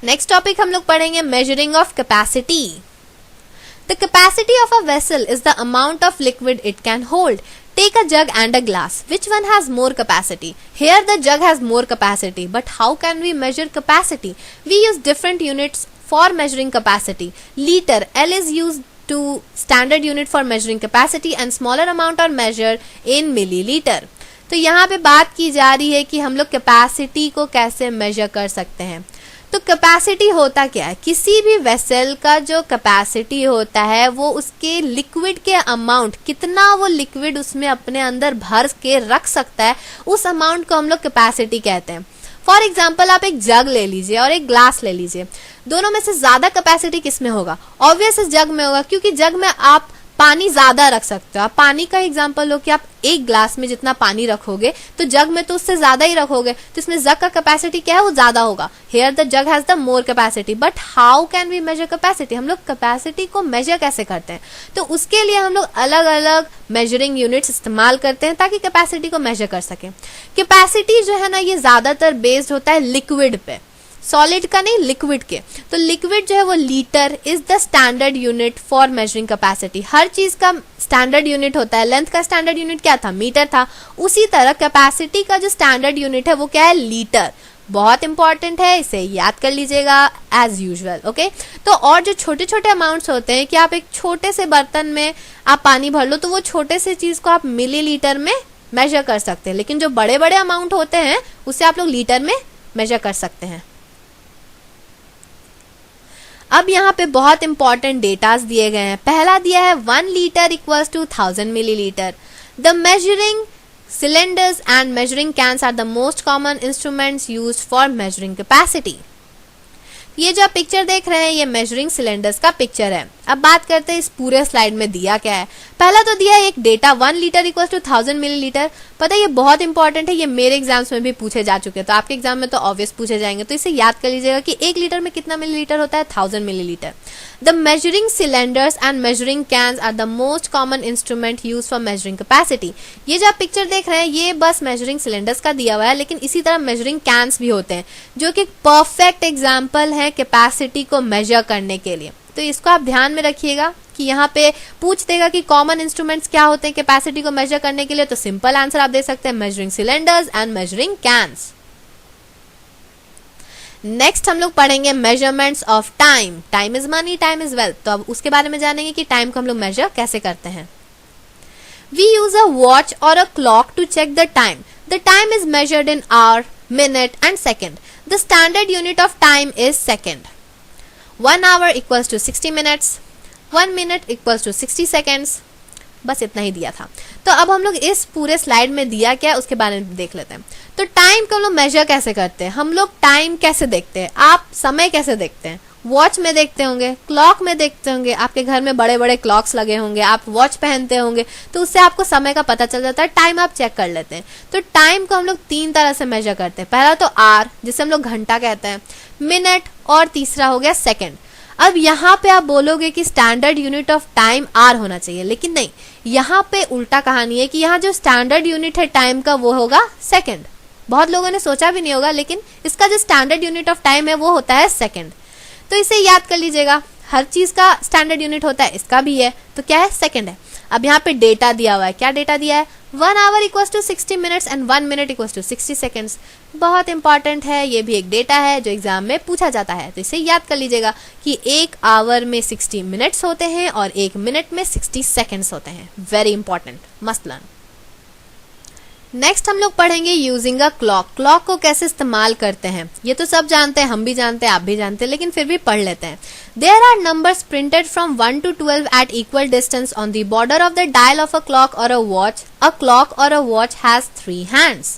नेक्स्ट टॉपिक हम लोग पढ़ेंगे measuring of capacity. The capacity of a vessel is the amount of liquid it can hold. Take a jug and a glass. Which one has more capacity? Here the jug has more capacity, but how can we measure capacity? We use different units for measuring capacity. Liter, L is used to standard unit for measuring capacity and smaller amount are measured in milliliter. तो यहाँ पे बात की जा रही है कि हम लोग कैपेसिटी को कैसे मेजर कर सकते हैं। तो कैपेसिटी होता क्या है, किसी भी वेसल का जो कैपेसिटी होता है वो उसके लिक्विड के अमाउंट, कितना वो लिक्विड उसमें अपने अंदर भर के रख सकता है, उस अमाउंट को हम लोग कैपेसिटी कहते हैं। फॉर एग्जाम्पल आप एक जग ले लीजिए और एक ग्लास ले लीजिए, दोनों में से ज्यादा कैपेसिटी किसमें होगा? ऑब्वियस जग में होगा, क्योंकि जग में आप पानी ज्यादा रख सकते हो। आप पानी का एग्जांपल लो कि आप एक ग्लास में जितना पानी रखोगे तो जग में तो उससे ज्यादा ही रखोगे, तो इसमें जग का कैपेसिटी क्या है, वो ज्यादा होगा। Here the jug has the more capacity. But how can we measure capacity? हम लोग कैपेसिटी को मेजर कैसे करते हैं? तो उसके लिए हम लोग अलग अलग मेजरिंग यूनिट्स इस्तेमाल करते हैं ताकि कैपेसिटी को मेजर कर सकें। कैपेसिटी जो है ना ये ज्यादातर बेस्ड होता है लिक्विड पे, सॉलिड का नहीं, लिक्विड के। तो लिक्विड जो है वो litre is the standard unit for measuring capacity. हर चीज का स्टैंडर्ड यूनिट होता है। लेंथ का स्टैंडर्ड यूनिट क्या था? मीटर था। उसी तरह कैपेसिटी का जो स्टैंडर्ड यूनिट है वो क्या है? लीटर। बहुत इंपॉर्टेंट है, इसे याद कर लीजिएगा एज यूजुअल। ओके, तो और जो छोटे छोटे अमाउंट्स होते हैं कि आप एक छोटे से बर्तन में आप पानी भर लो तो वो छोटे से चीज को आप मिलीलीटर में मेजर कर सकते हैं, लेकिन जो बड़े बड़े अमाउंट होते हैं उसे आप लोग लीटर में मेजर कर सकते हैं। अब यहाँ पे बहुत इंपॉर्टेंट डेटास दिए गए हैं। पहला दिया है 1 litre equals to 1000 millilitre. The measuring cylinders and measuring cans are the most common instruments used for measuring capacity. ये जो आप पिक्चर देख रहे हैं ये मेजरिंग सिलेंडर्स का पिक्चर है। अब बात करते हैं इस पूरे स्लाइड में दिया क्या है। पहला तो दिया है एक data 1 litre equals to 1000 millilitre. पता है ये बहुत इंपॉर्टेंट है, ये मेरे एग्जाम्स में भी पूछे जा चुके हैं, तो आपके एग्जाम में तो ऑब्वियस पूछे जाएंगे। तो इसे याद कर लीजिएगा कि 1 लीटर में कितना मिलीलीटर होता है? 1000 millilitre. The measuring cylinders and measuring cans are the most common instrument use for measuring capacity. ये जो आप पिक्चर देख रहे हैं ये बस मेजरिंग सिलेंडर्स का दिया हुआ है, लेकिन इसी तरह मेजरिंग कैन्स भी होते हैं जो कि परफेक्ट एग्जाम्पल है कैपेसिटी को मेजर करने के लिए। तो इसको आप ध्यान में रखिएगा कि यहाँ पे पूछ देगा कि कॉमन इंस्ट्रूमेंट्स क्या होते हैं कैपेसिटी को मेजर करने के लिए, तो सिंपल आंसर आप दे सकते हैं measuring cylinders and measuring cans. Next हम लोग पढ़ेंगे measurements of time. Time is money, time is wealth. तो अब उसके बारे में जानेंगे कि टाइम को हम लोग मेजर कैसे करते हैं। वी यूज अ वॉच और a clock to check the time. The time is measured in hour, minute and second. The standard unit of time is second. 1 hour equals to 60 minutes, 1 minute equals to 60 seconds। बस इतना ही दिया था। तो अब हम लोग इस पूरे स्लाइड में दिया क्या है उसके बारे में देख लेते हैं। तो टाइम को हम लोग मेजर कैसे करते हैं, हम लोग टाइम कैसे देखते हैं, आप समय कैसे देखते हैं, वॉच में देखते होंगे, क्लॉक में देखते होंगे, आपके घर में बड़े बड़े क्लॉक्स लगे होंगे, आप वॉच पहनते होंगे, तो उससे आपको समय का पता चल जाता है, टाइम आप चेक कर लेते हैं। तो टाइम को हम लोग 3 तरह से मेजर करते हैं। पहला तो आर, जिसे हम लोग घंटा कहते हैं, मिनट, और तीसरा हो गया सेकंड। अब यहाँ पे आप बोलोगे कि स्टैंडर्ड यूनिट ऑफ टाइम आर होना चाहिए, लेकिन नहीं, यहाँ पे उल्टा कहानी है कि यहाँ जो स्टैंडर्ड यूनिट है टाइम का वो होगा सेकंड। बहुत लोगों ने सोचा भी नहीं होगा, लेकिन इसका जो स्टैंडर्ड यूनिट ऑफ टाइम है वो होता है सेकंड। तो इसे याद कर लीजिएगा, हर चीज का स्टैंडर्ड यूनिट होता है, इसका भी है, तो क्या है, सेकंड है। अब यहाँ पे डेटा दिया हुआ है, क्या डेटा दिया है, 1 hour equals to 60 minutes and 1 minute equals to 60 seconds। बहुत इंपॉर्टेंट है, ये भी एक डेटा है जो एग्जाम में पूछा जाता है, तो इसे याद कर लीजिएगा कि 1 आवर में 60 मिनट्स होते हैं और 1 मिनट में 60 सेकेंड्स होते हैं। Very important, must learn. Next हम लोग पढ़ेंगे यूजिंग अ क्लॉक। क्लॉक को कैसे इस्तेमाल करते हैं, ये तो सब जानते हैं, हम भी जानते हैं, आप भी जानते हैं, लेकिन फिर भी पढ़ लेते हैं। There are numbers printed from 1 to 12 at equal distance on the border of the dial of a clock और a watch. A clock or a watch has 3 hands.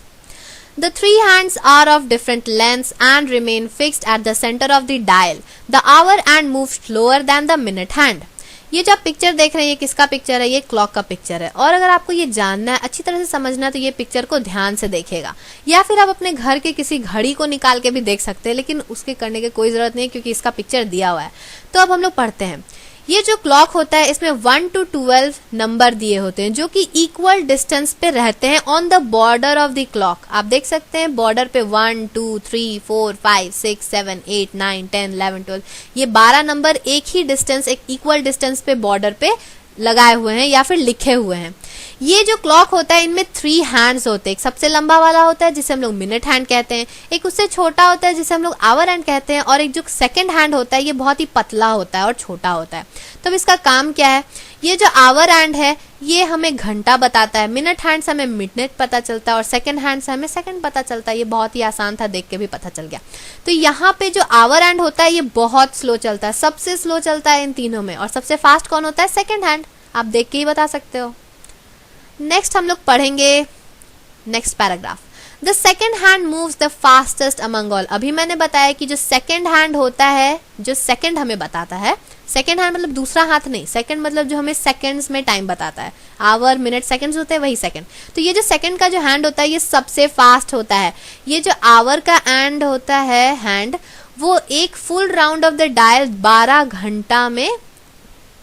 The 3 hands are of different lengths and remain fixed at the center of the dial. The hour hand moves slower than the minute hand. ये जो आप picture देख रहे हैं, ये किसका picture है, ये क्लॉक का पिक्चर है। और अगर आपको ये जानना है, अच्छी तरह से समझना है, तो ये पिक्चर को ध्यान से देखिएगा, या फिर आप अपने घर के किसी घड़ी को निकाल के भी देख सकते हैं, लेकिन उसके करने की कोई जरूरत नहीं है क्योंकि इसका पिक्चर दिया हुआ है। तो अब हम लोग पढ़ते हैं। ये जो क्लॉक होता है इसमें 1 to 12 नंबर दिए होते हैं जो कि इक्वल डिस्टेंस पे रहते हैं on the border of the clock. आप देख सकते हैं बॉर्डर पे 1 2 3 4 5 6 7 8 9 10 11 12, ये 12 नंबर एक ही डिस्टेंस, एक इक्वल डिस्टेंस पे बॉर्डर पे लगाए हुए हैं या फिर लिखे हुए हैं। ये जो क्लॉक होता है इनमें 3 हैंड्स होते हैं। एक सबसे लंबा वाला होता है जिसे हम लोग मिनट हैंड कहते हैं, एक उससे छोटा होता है जिसे हम लोग आवर हैंड कहते हैं, और एक जो सेकंड हैंड होता है ये बहुत ही पतला होता है और छोटा होता है। तो इसका काम क्या है, ये जो आवर हैंड है ये हमें घंटा बताता है, मिनट हैंड से हमें मिनट पता चलता है और सेकंड हैंड से हमें सेकंड पता चलता है। ये बहुत ही आसान था, देख के भी पता चल गया। तो यहाँ पे जो आवर हैंड होता है ये बहुत स्लो चलता है, सबसे स्लो चलता है इन तीनों में, और सबसे फास्ट कौन होता है, सेकंड हैंड। आप देख के ही बता सकते हो। नेक्स्ट हम लोग पढ़ेंगे next paragraph. The second hand moves the fastest among all. अभी मैंने बताया कि जो सेकेंड हैंड होता है, जो सेकेंड हमें बताता है, सेकेंड हैंड मतलब दूसरा हाथ नहीं, सेकेंड मतलब जो हमें सेकेंड्स में टाइम बताता है, आवर मिनट सेकेंड्स होते हैं वही सेकेंड। तो ये जो सेकेंड का जो हैंड होता है ये सबसे फास्ट होता है। ये जो आवर का हैंड होता है, हैंड, वो एक full round of the dial 12 घंटा में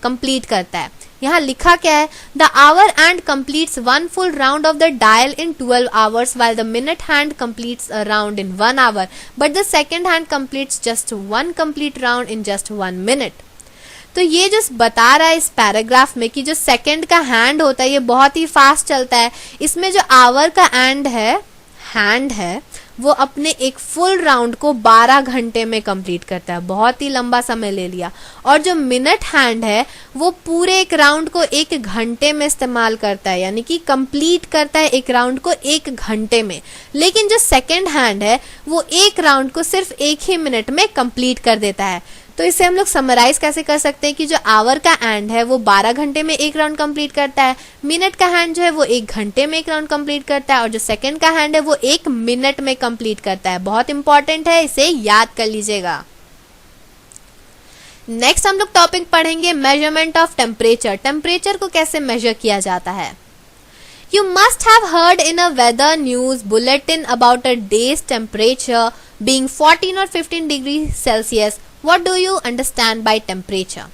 कंप्लीट करता है। यहाँ लिखा क्या है, the hour hand completes 1 full round of the dial in 12 hours while the minute hand completes a round in 1 hour, but the second hand completes just 1 complete round in just 1 minute। तो ये जो बता रहा है इस paragraph में कि जो सेकंड का हैंड होता है ये बहुत ही फास्ट चलता है। इसमें जो आवर का हैंड है वो अपने एक फुल राउंड को 12 घंटे में कंप्लीट करता है, बहुत ही लंबा समय ले लिया। और जो मिनट हैंड है वो पूरे एक राउंड को 1 घंटे में इस्तेमाल करता है, यानी कि कंप्लीट करता है एक राउंड को 1 घंटे में। लेकिन जो सेकंड हैंड है वो एक राउंड को सिर्फ 1 ही मिनट में कंप्लीट कर देता है। तो इसे हम लोग समराइज कैसे कर सकते हैं कि जो आवर का हैंड है वो 12 घंटे में एक राउंड कंप्लीट करता है, मिनट का हैंड जो है वो 1 घंटे में एक राउंड कंप्लीट करता है, और जो सेकंड का हैंड है वो 1 मिनट में कंप्लीट करता है। बहुत इंपॉर्टेंट है, इसे याद कर लीजिएगा। नेक्स्ट हम लोग टॉपिक पढ़ेंगे मेजरमेंट ऑफ टेम्परेचर। टेम्परेचर को कैसे मेजर किया जाता है। You must have heard in a weather news bulletin about a day's temperature being 14 or 15 degrees Celsius. What do you understand by temperature?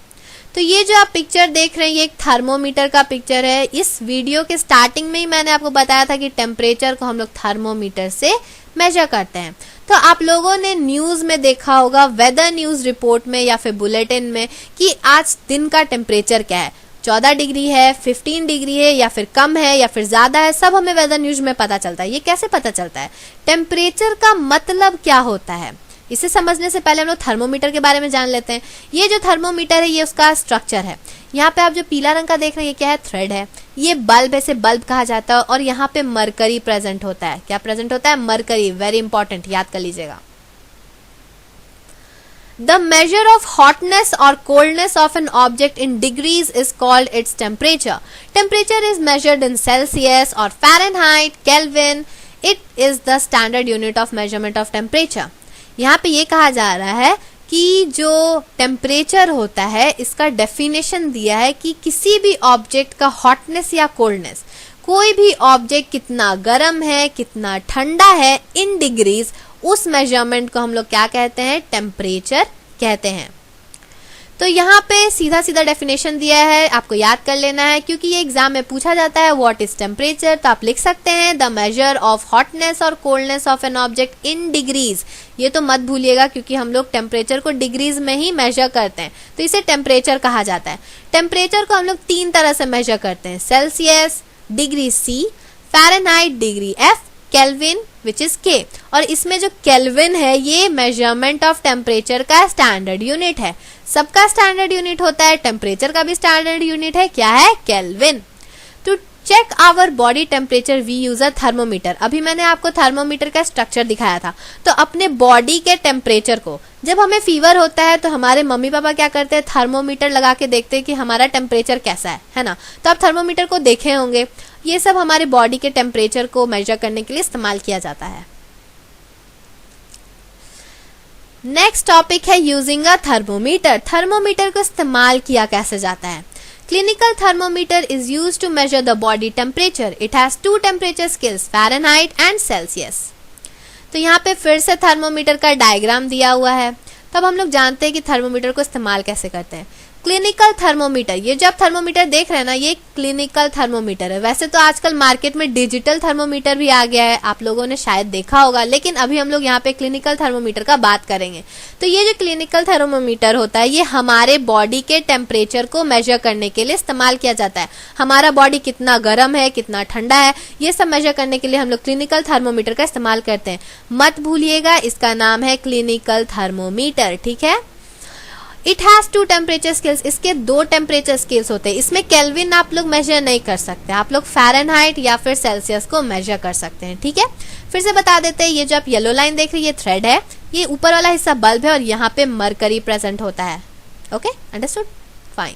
तो ये जो आप पिक्चर देख रहे हैं ये एक थर्मोमीटर का पिक्चर है। इस वीडियो के स्टार्टिंग में ही मैंने आपको बताया था कि टेम्परेचर को हम लोग थर्मोमीटर से मेजर करते हैं। तो आप लोगों ने न्यूज में देखा होगा, वेदर न्यूज रिपोर्ट में या फिर बुलेटिन में, कि आज दिन का टेम्परेचर क्या है, 14 डिग्री है, 15 डिग्री है, या फिर कम है या फिर ज्यादा है, सब हमें वेदर न्यूज में पता चलता है। ये कैसे पता चलता है? टेम्परेचर का मतलब क्या होता है, इसे समझने से पहले हम लोग थर्मोमीटर के बारे में जान लेते हैं। ये जो थर्मोमीटर है ये उसका स्ट्रक्चर है। यहाँ पे आप जो पीला रंग का देख रहे हैं ये क्या है? थ्रेड है। ये बल्ब है, इसे बल्ब कहा जाता है। और यहाँ पे मरकरी प्रेजेंट होता है। क्या प्रेजेंट होता है? मरकरी। वेरी इंपॉर्टेंट, याद कर लीजिएगा। The measure of hotness or coldness of an object in degrees is called its temperature. Temperature is measured in Celsius or Fahrenheit, Kelvin. It is the standard unit of measurement of temperature. यहाँ पे ये कहा जा रहा है कि जो temperature होता है इसका डेफिनेशन दिया है कि किसी भी ऑब्जेक्ट का हॉटनेस या कोल्डनेस, कोई भी ऑब्जेक्ट कितना गर्म है, कितना ठंडा है, इन डिग्रीज, उस मेजरमेंट को हम लोग क्या कहते हैं? टेम्परेचर कहते हैं। तो यहाँ पे सीधा सीधा डेफिनेशन दिया है, आपको याद कर लेना है क्योंकि ये एग्जाम में पूछा जाता है व्हाट इज टेम्परेचर। तो आप लिख सकते हैं द मेजर ऑफ हॉटनेस और coldness of an object in degrees. ये तो मत भूलिएगा क्योंकि हम लोग टेम्परेचर को डिग्रीज में ही मेजर करते हैं, तो इसे टेम्परेचर कहा जाता है। टेम्परेचर को हम लोग 3 तरह से मेजर करते हैं, Celsius, degree C, Fahrenheit, degree F, Kelvin which is K. और इसमें जो केल्विन है ये मेजरमेंट ऑफ टेम्परेचर का स्टैंडर्ड यूनिट है। सबका स्टैंडर्ड यूनिट होता है, टेम्परेचर का भी स्टैंडर्ड यूनिट है, क्या है? Kelvin. To check our body temperature we use a thermometer. अभी मैंने आपको थर्मोमीटर का स्ट्रक्चर दिखाया था। तो अपने बॉडी के टेम्परेचर को, जब हमें फीवर होता है तो हमारे मम्मी पापा क्या करते हैं? थर्मोमीटर लगा के देखते हैं कि हमारा टेम्परेचर कैसा है ना। तो आप थर्मोमीटर को देखे होंगे। ये सब हमारे बॉडी के टेम्परेचर को मेजर करने के लिए इस्तेमाल किया जाता है। नेक्स्ट टॉपिक है यूजिंग अ थर्मोमीटर। थर्मोमीटर को इस्तेमाल किया कैसे जाता है? Clinical thermometer is used to measure the body temperature. It has 2 temperature scales, Fahrenheit and Celsius. तो यहाँ पे फिर से थर्मोमीटर का डायग्राम दिया हुआ है। तब हम लोग जानते हैं कि थर्मोमीटर को इस्तेमाल कैसे करते हैं। क्लिनिकल थर्मोमीटर, ये जो आप थर्मोमीटर देख रहे हैं ना, ये क्लिनिकल थर्मोमीटर है। वैसे तो आजकल मार्केट में डिजिटल थर्मोमीटर भी आ गया है, आप लोगों ने शायद देखा होगा, लेकिन अभी हम लोग यहाँ पे क्लिनिकल थर्मोमीटर का बात करेंगे। तो ये जो क्लिनिकल थर्मोमीटर होता है ये हमारे बॉडी के टेम्परेचर को मेजर करने के लिए इस्तेमाल किया जाता है। हमारा बॉडी कितना गर्म है, कितना ठंडा है, ये सब मेजर करने के लिए हम लोग क्लिनिकल थर्मोमीटर का इस्तेमाल करते हैं। मत भूलिएगा इसका नाम है क्लिनिकल थर्मोमीटर, ठीक है। It has 2 temperature scales. इसके 2 टेम्परेचर स्केल्स होते हैं। इसमें केल्विन आप लोग मेजर नहीं कर सकते, आप लोग फ़ारेनहाइट या फिर सेल्सियस को मेजर कर सकते हैं, ठीक है। फिर से बता देते हैं, ये जो आप येलो लाइन देख रहे हैं ये थ्रेड है, ये ऊपर वाला हिस्सा बल्ब है और यहाँ पे मरकरी प्रेजेंट होता है। Okay, understood, fine.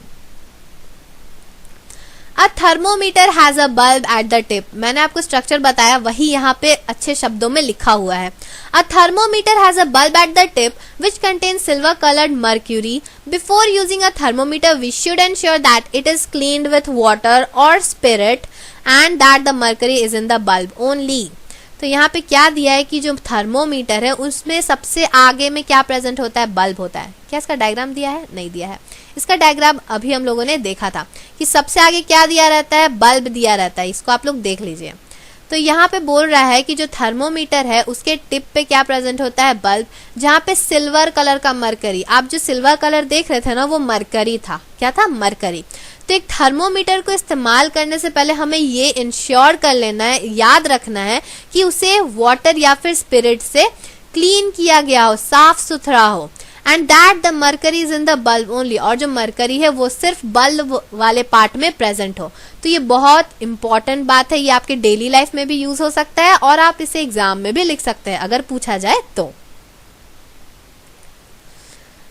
A thermometer has a bulb at the tip. मैंने आपको स्ट्रक्चर बताया, वही यहाँ पे अच्छे शब्दों में लिखा हुआ है। A thermometer has a bulb at the tip which contains silver colored mercury. Before using a thermometer we should ensure that it is cleaned with water or spirit and that the mercury is in the bulb only. तो यहाँ पे क्या दिया है कि जो thermometer है उसमें सबसे आगे में क्या प्रेजेंट होता है? बल्ब होता है। क्या इसका डायग्राम दिया है? नहीं दिया है। इसका डायग्राम अभी हम लोगों ने देखा था कि सबसे आगे क्या दिया रहता है? बल्ब दिया रहता है। इसको आप लोग देख लीजिए। तो यहाँ पे बोल रहा है कि जो थर्मोमीटर है उसके टिप पे क्या प्रेजेंट होता है? बल्ब, जहाँ पे सिल्वर कलर का मरकरी, आप जो सिल्वर कलर देख रहे थे ना वो मरकरी था। क्या था? मरकरी। तो एक थर्मोमीटर को इस्तेमाल करने से पहले हमें ये इंश्योर कर लेना है, याद रखना है कि उसे वाटर या फिर स्पिरिट से क्लीन किया गया हो, साफ सुथरा हो, and that the mercury is in the bulb only, और जो मरकरी है वो सिर्फ बल्ब वाले पार्ट में प्रेजेंट हो। तो ये बहुत इंपॉर्टेंट बात है, ये आपके डेली लाइफ में भी यूज हो सकता है और आप इसे एग्जाम में भी लिख सकते हैं अगर पूछा जाए तो।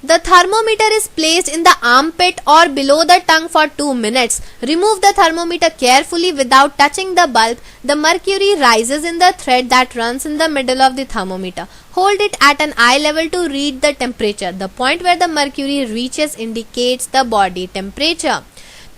The thermometer is placed in the armpit or below the tongue for 2 minutes. Remove the thermometer carefully without touching the bulb. The mercury rises in the thread that runs in the middle of the thermometer. Hold it at an eye level to read the temperature. The point where the mercury reaches indicates the body temperature.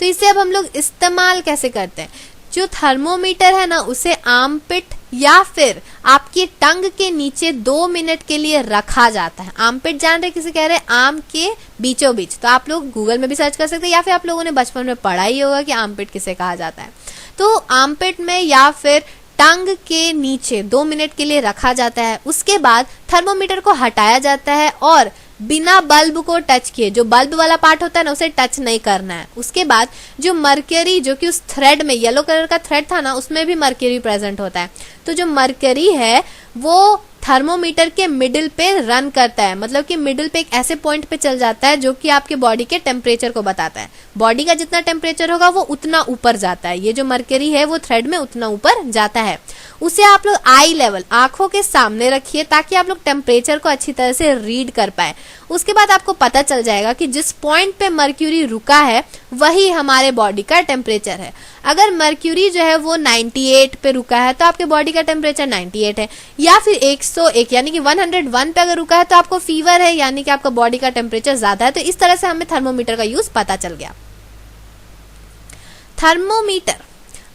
तो इसे अब हम लोग इस्तेमाल कैसे करते हैं? जो थर्मोमीटर है ना उसे आर्मपिट या फिर आपकी टंग के नीचे 2 मिनट के लिए रखा जाता है। आर्मपिट जान रहे किसे कह रहे हैं? आर्म के बीचों बीच। तो आप लोग गूगल में भी सर्च कर सकते हैं या फिर आप लोगों ने बचपन में पढ़ा ही होगा कि आर्मपिट किसे कहा जाता है। तो आर्मपिट में या फिर टंग के नीचे 2 मिनट के लिए रखा जाता है। उसके बाद थर्मोमीटर को हटाया जाता है और बिना बल्ब को टच किए, जो बल्ब वाला पार्ट होता है ना उसे टच नहीं करना है। उसके बाद जो मर्क्यूरी, जो कि उस थ्रेड में येलो कलर का थ्रेड था ना उसमें भी मर्क्यूरी प्रेजेंट होता है, तो जो मर्क्यूरी है वो थर्मोमीटर के मिडिल पे रन करता है, मतलब कि मिडिल पे एक ऐसे पॉइंट पे चल जाता है जो कि आपके बॉडी के टेम्परेचर को बताता है। बॉडी का जितना टेम्परेचर होगा वो उतना ऊपर जाता है, ये जो मर्क्यूरी है वो थ्रेड में उतना ऊपर जाता है। उसे आप लोग आई लेवल, आंखों के सामने रखिए ताकि आप लोग टेम्परेचर को अच्छी तरह से रीड कर पाए। उसके बाद आपको पता चल जाएगा कि जिस पॉइंट पे मर्क्यूरी रुका है वही हमारे बॉडी का टेम्परेचर है। अगर मर्क्यूरी जो है वो 98 पे रुका है तो आपके बॉडी का टेम्परेचर 98 है, या फिर 101 यानी कि 101 पे अगर रुका है तो आपको फीवर है यानी कि आपका बॉडी का टेम्परेचर ज्यादा है। तो इस तरह से हमें थर्मोमीटर का यूज पता चल गया। Thermometer,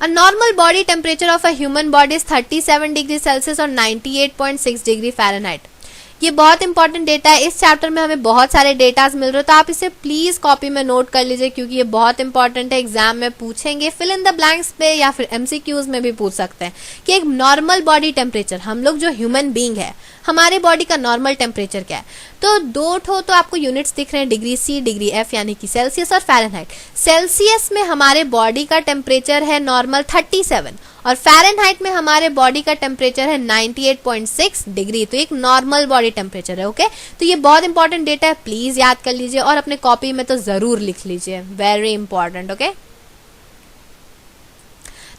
a normal body temperature of a human body is 37 degree Celsius और 98.6 डिग्री फ़ारेनहाइट। ये बहुत इंपॉर्टेंट डेटा है, इस चैप्टर में हमें बहुत सारे डेटाज मिल रहे हैं, तो आप इसे प्लीज कॉपी में नोट कर लीजिए क्योंकि ये बहुत इंपॉर्टेंट है। एग्जाम में पूछेंगे, फिल इन द ब्लैंक्स पे या फिर एमसीक्यूज में भी पूछ सकते हैं कि एक नॉर्मल बॉडी टेम्परेचर, हम लोग जो ह्यूमन बींग है हमारे बॉडी का नॉर्मल टेम्परेचर क्या है। तो 2 ठो तो आपको यूनिट्स दिख रहे हैं, डिग्री सी, डिग्री एफ यानी कि सेल्सियस और फ़ारेनहाइट। सेल्सियस में हमारे बॉडी का टेम्परेचर है नॉर्मल 37 और फ़ारेनहाइट में हमारे बॉडी का टेम्परेचर है 98.6 डिग्री, तो एक नॉर्मल बॉडी टेम्परेचर है। ओके, तो ये बहुत इंपॉर्टेंट डेटा है, प्लीज याद कर लीजिए और अपने कॉपी में तो जरूर लिख लीजिए, वेरी इंपॉर्टेंट। ओके,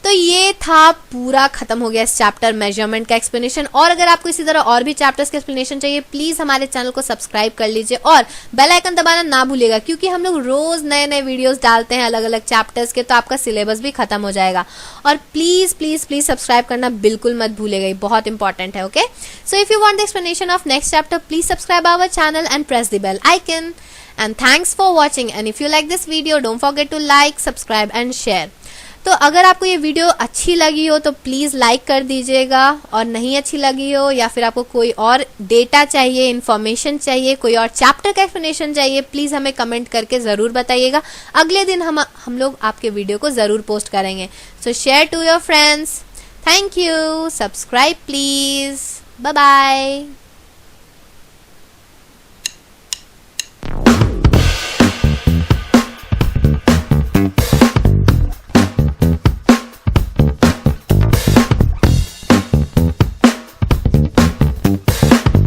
तो ये था पूरा खत्म हो गया इस चैप्टर मेजरमेंट का एक्सप्लेनेशन। और अगर आपको इसी तरह और भी चैप्टर्स के एक्सप्लेनेशन चाहिए प्लीज हमारे चैनल को सब्सक्राइब कर लीजिए और बेल आइकन दबाना ना भूलिएगा क्योंकि हम लोग रोज नए नए वीडियोस डालते हैं अलग अलग चैप्टर्स के, तो आपका सिलेबस भी खत्म हो जाएगा। और प्लीज प्लीज प्लीज सब्सक्राइब करना बिल्कुल मत भूलिएगा, ये बहुत इंपॉर्टेंट है। Okay, so if you want the explanation of next chapter please subscribe our channel and press the bell icon. And thanks for watching, and if you like this video don't forget to like, subscribe and share। तो अगर आपको ये video अच्छी लगी हो तो please like कर दीजिएगा, और नहीं अच्छी लगी हो या फिर आपको कोई और डेटा चाहिए, इन्फॉर्मेशन चाहिए, कोई और चैप्टर का एक्सप्लेनेशन चाहिए, प्लीज़ हमें कमेंट करके ज़रूर बताइएगा। अगले दिन हम लोग आपके वीडियो को ज़रूर पोस्ट करेंगे। So share to your friends. Thank you, subscribe please, bye bye.